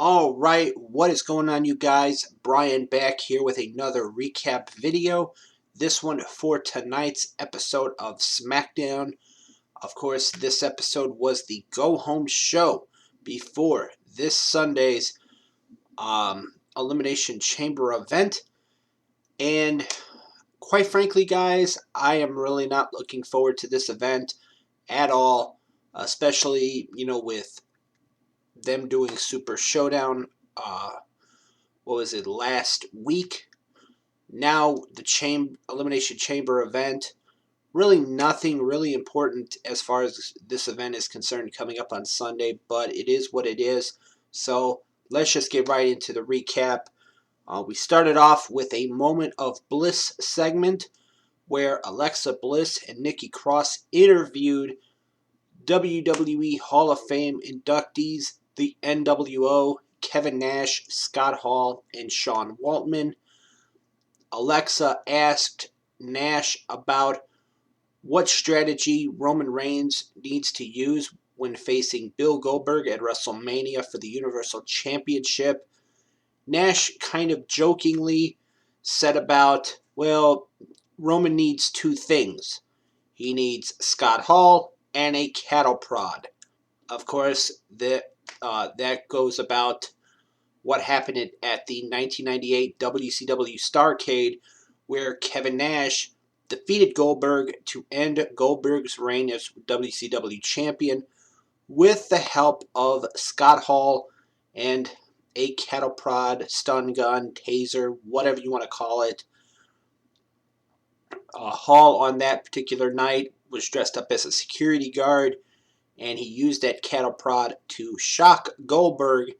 All right, what is going on, you guys? Brian back here with another recap video. This one for tonight's episode of SmackDown. Of course, this episode was the go-home show before this Sunday's Elimination Chamber event. And quite frankly, guys, I am really not looking forward to this event at all, especially, with them doing Super Showdown, what was it, last week. Now the Elimination Chamber event, really nothing really important as far as this event is concerned coming up on Sunday, but it is what it is. So let's just get right into the recap. We started off with a Moment of Bliss segment where Alexa Bliss and Nikki Cross interviewed WWE Hall of Fame inductees, the NWO, Kevin Nash, Scott Hall, and Sean Waltman. Alexa asked Nash about what strategy Roman Reigns needs to use when facing Bill Goldberg at WrestleMania for the Universal Championship. Nash kind of jokingly said about, well, Roman needs two things. He needs Scott Hall and a cattle prod. Of course, that goes about what happened at the 1998 WCW Starrcade, where Kevin Nash defeated Goldberg to end Goldberg's reign as WCW champion with the help of Scott Hall and a cattle prod, stun gun, taser, whatever you want to call it. Hall on that particular night was dressed up as a security guard, and he used that cattle prod to shock Goldberg,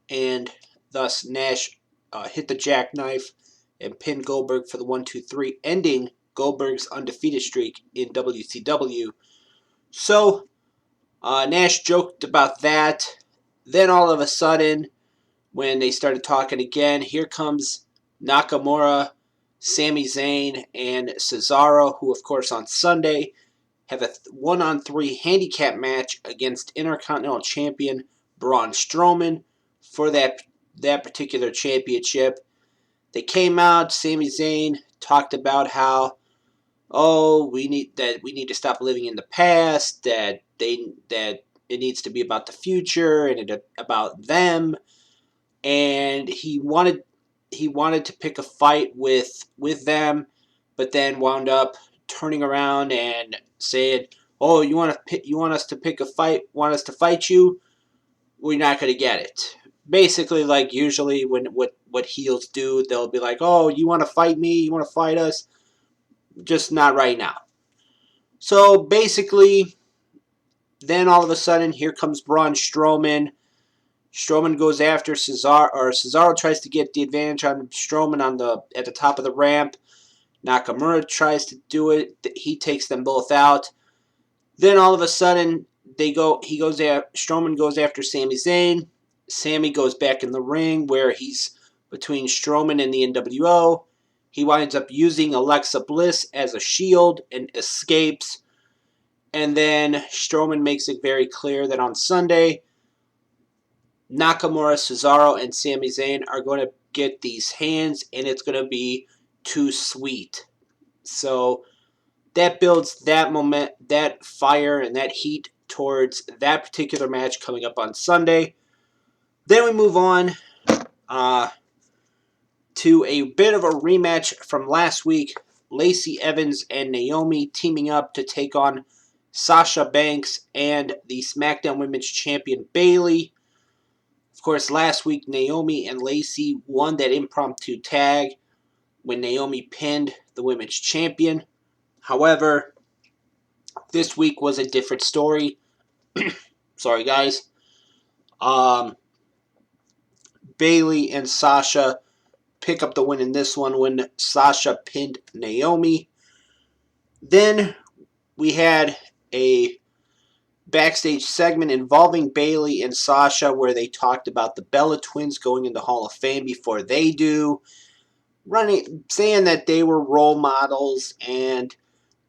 and thus Nash hit the jackknife and pinned Goldberg for the 1-2-3, ending Goldberg's undefeated streak in WCW. So Nash joked about that. Then all of a sudden, when they started talking again, here comes Nakamura, Sami Zayn, and Cesaro, who of course on Sunday have a 1-on-3 handicap match against Intercontinental Champion Braun Strowman for that particular championship. They came out. Sami Zayn talked about how, we need to stop living in the past. That it needs to be about the future and about them. And he wanted to pick a fight with them, but then wound up turning around and said, "Oh, you want us to pick a fight? Want us to fight you? We're not going to get it." Basically, like usually when what heels do, they'll be like, "Oh, you want to fight me? You want to fight us? Just not right now." So basically, then all of a sudden, here comes Braun Strowman. Strowman goes after Cesaro, or Cesaro tries to get the advantage on Strowman at the top of the ramp. Nakamura tries to do it. He takes them both out. Then all of a sudden, Strowman goes after Sami Zayn. Sami goes back in the ring where he's between Strowman and the NWO. He winds up using Alexa Bliss as a shield and escapes. And then Strowman makes it very clear that on Sunday, Nakamura, Cesaro, and Sami Zayn are going to get these hands, and it's going to be too sweet. So that builds that fire and that heat towards that particular match coming up on Sunday. Then we move on to a bit of a rematch from last week. Lacey Evans and Naomi teaming up to take on Sasha Banks and the SmackDown Women's Champion Bayley. Of course, last week Naomi and Lacey won that impromptu tag when Naomi pinned the Women's Champion. However, this week was a different story. Sorry, guys. Bayley and Sasha pick up the win in this one when Sasha pinned Naomi. Then we had a backstage segment involving Bayley and Sasha where they talked about the Bella Twins going into Hall of Fame before they do, saying that they were role models and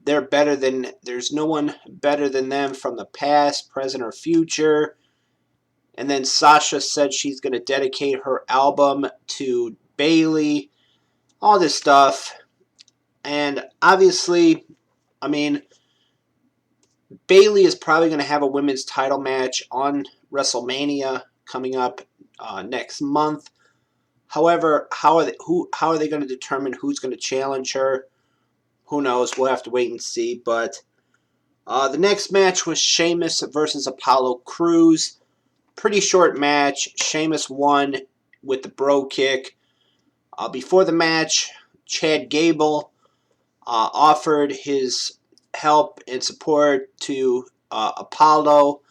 there's no one better than them from the past, present, or future. And then Sasha said she's going to dedicate her album to Bayley. All this stuff. And obviously, I mean, Bayley is probably going to have a women's title match on WrestleMania coming up next month. However, how are they going to determine who's going to challenge her? Who knows? We'll have to wait and see. But the next match was Sheamus versus Apollo Crews. Pretty short match. Sheamus won with the bro kick. Before the match, Chad Gable offered his help and support to Apollo,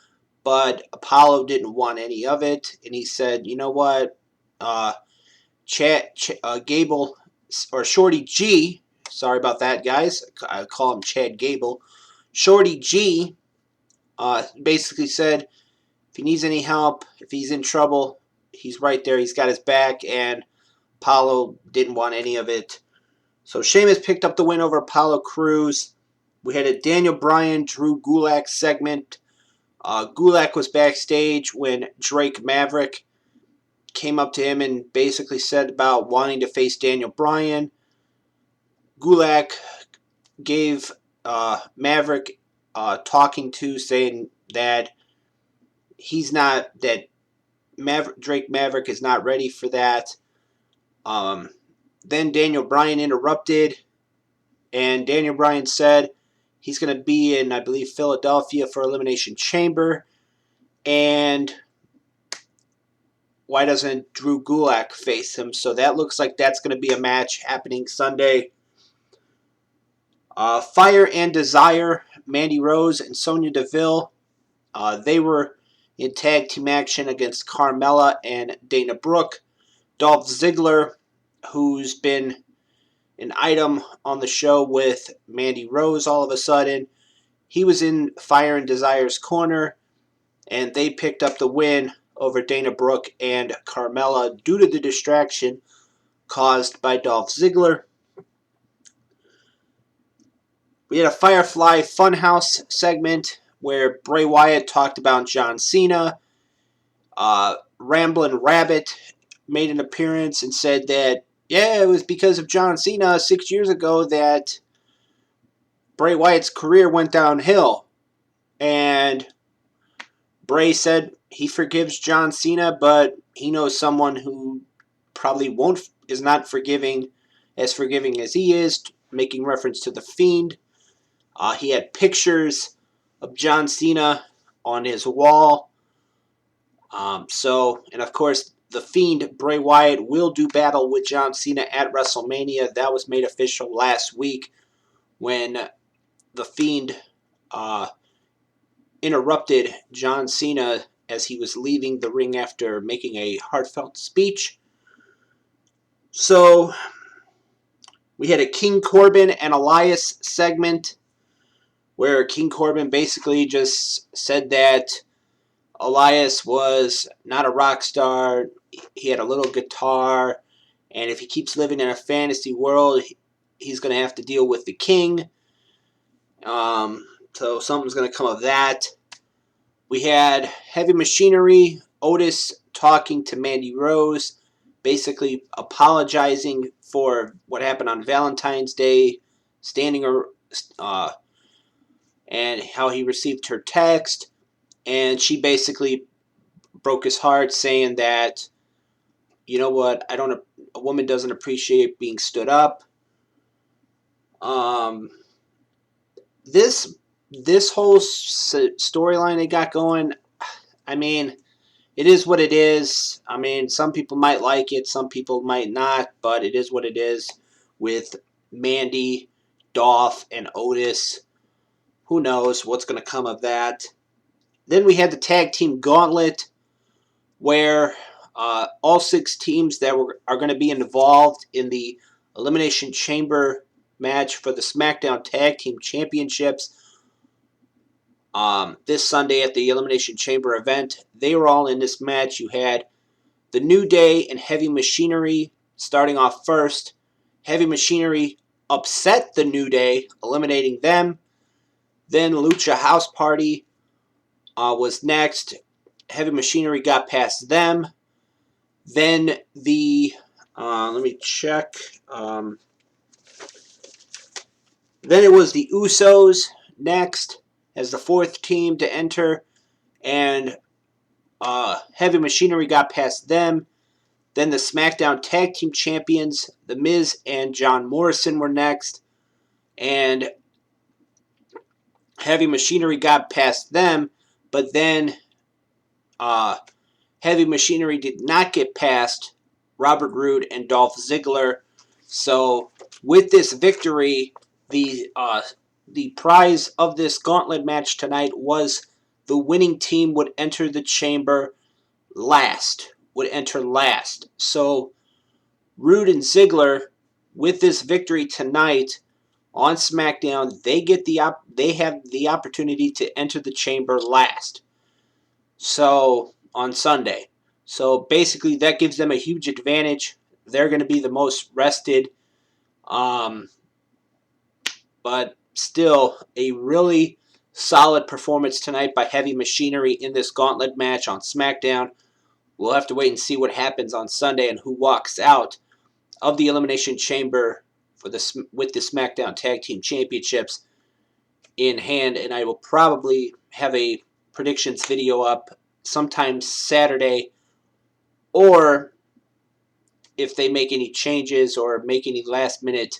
but Apollo didn't want any of it, and he said, "You know what, Gable or Shorty G, sorry about that, guys. I call him Chad Gable. Shorty G basically said if he needs any help, if he's in trouble, he's right there. He's got his back, and Apollo didn't want any of it." So Sheamus picked up the win over Apollo Crews. We had a Daniel Bryan, Drew Gulak segment. Gulak was backstage when Drake Maverick came up to him and basically said about wanting to face Daniel Bryan. Gulak gave Maverick talking to, saying that Drake Maverick is not ready for that. Then Daniel Bryan interrupted, and Daniel Bryan said he's going to be in, I believe, Philadelphia for Elimination Chamber. And why doesn't Drew Gulak face him? So that looks like that's going to be a match happening Sunday. Fire and Desire, Mandy Rose and Sonya Deville, they were in tag team action against Carmella and Dana Brooke. Dolph Ziggler, who's been an item on the show with Mandy Rose all of a sudden, he was in Fire and Desire's corner, and they picked up the win over Dana Brooke and Carmella due to the distraction caused by Dolph Ziggler. We had a Firefly Funhouse segment where Bray Wyatt talked about John Cena. Ramblin' Rabbit made an appearance and said that, yeah, it was because of John Cena 6 years ago that Bray Wyatt's career went downhill. And Bray said he forgives John Cena, but he knows someone who probably is not forgiving as he is, making reference to The Fiend. He had pictures of John Cena on his wall. And of course, The Fiend, Bray Wyatt, will do battle with John Cena at WrestleMania. That was made official last week when The Fiend interrupted John Cena as he was leaving the ring after making a heartfelt speech. So we had a King Corbin and Elias segment where King Corbin basically just said that Elias was not a rock star. He had a little guitar, and if he keeps living in a fantasy world, he's going to have to deal with the King. So something's going to come of that. We had Heavy Machinery, Otis talking to Mandy Rose, basically apologizing for what happened on Valentine's Day, and how he received her text. And she basically broke his heart, saying that, you know what, a woman doesn't appreciate being stood up. This whole storyline they got going, I mean, it is what it is. I mean, some people might like it, some people might not, but it is what it is with Mandy, Dolph, and Otis. Who knows what's going to come of that. Then we had the tag team gauntlet, where all 6 teams that are going to be involved in the Elimination Chamber match for the SmackDown Tag Team Championships this Sunday at the Elimination Chamber event. They were all in this match. You had the New Day and Heavy Machinery starting off first. Heavy Machinery upset the New Day, eliminating them. Then Lucha House Party was next. Heavy Machinery got past them. Then let me check. Then it was the Usos next as the fourth team to enter, and Heavy Machinery got past them. Then the SmackDown Tag Team Champions, The Miz and John Morrison, were next, and Heavy Machinery got past them, but then Heavy Machinery did not get past Robert Roode and Dolph Ziggler. So with this victory, the prize of this gauntlet match tonight was the winning team would enter the chamber last. So Roode and Ziggler, with this victory tonight on SmackDown, they have the opportunity to enter the chamber last. So on Sunday. So basically that gives them a huge advantage. They're going to be the most rested. But still a really solid performance tonight by Heavy Machinery in this gauntlet match on SmackDown. We'll have to wait and see what happens on Sunday and who walks out of the Elimination Chamber with the SmackDown Tag Team Championships in hand. And I will probably have a predictions video up sometime Saturday, or if they make any changes or make any last minute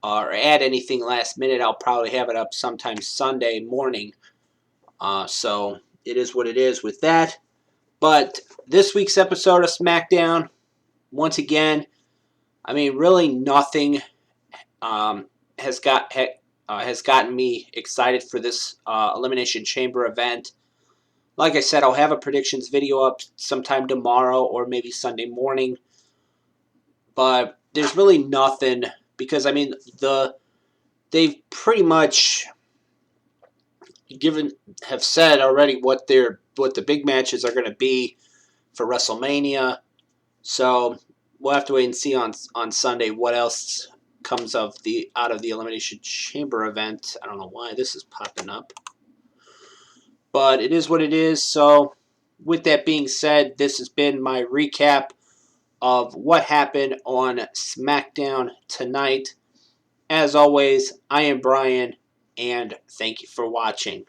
or add anything last minute, I'll probably have it up sometime Sunday morning. So it is what it is with that. But this week's episode of SmackDown, once again, I mean, really nothing has gotten me excited for this Elimination Chamber event. Like I said, I'll have a predictions video up sometime tomorrow or maybe Sunday morning. But there's really nothing, because I mean they've pretty much have said already what the big matches are going to be for WrestleMania. So we'll have to wait and see on Sunday what else comes out of the Elimination Chamber event. I don't know why this is popping up, but it is what it is. So with that being said, this has been my recap of what happened on SmackDown tonight. As always, I am Brian, and thank you for watching.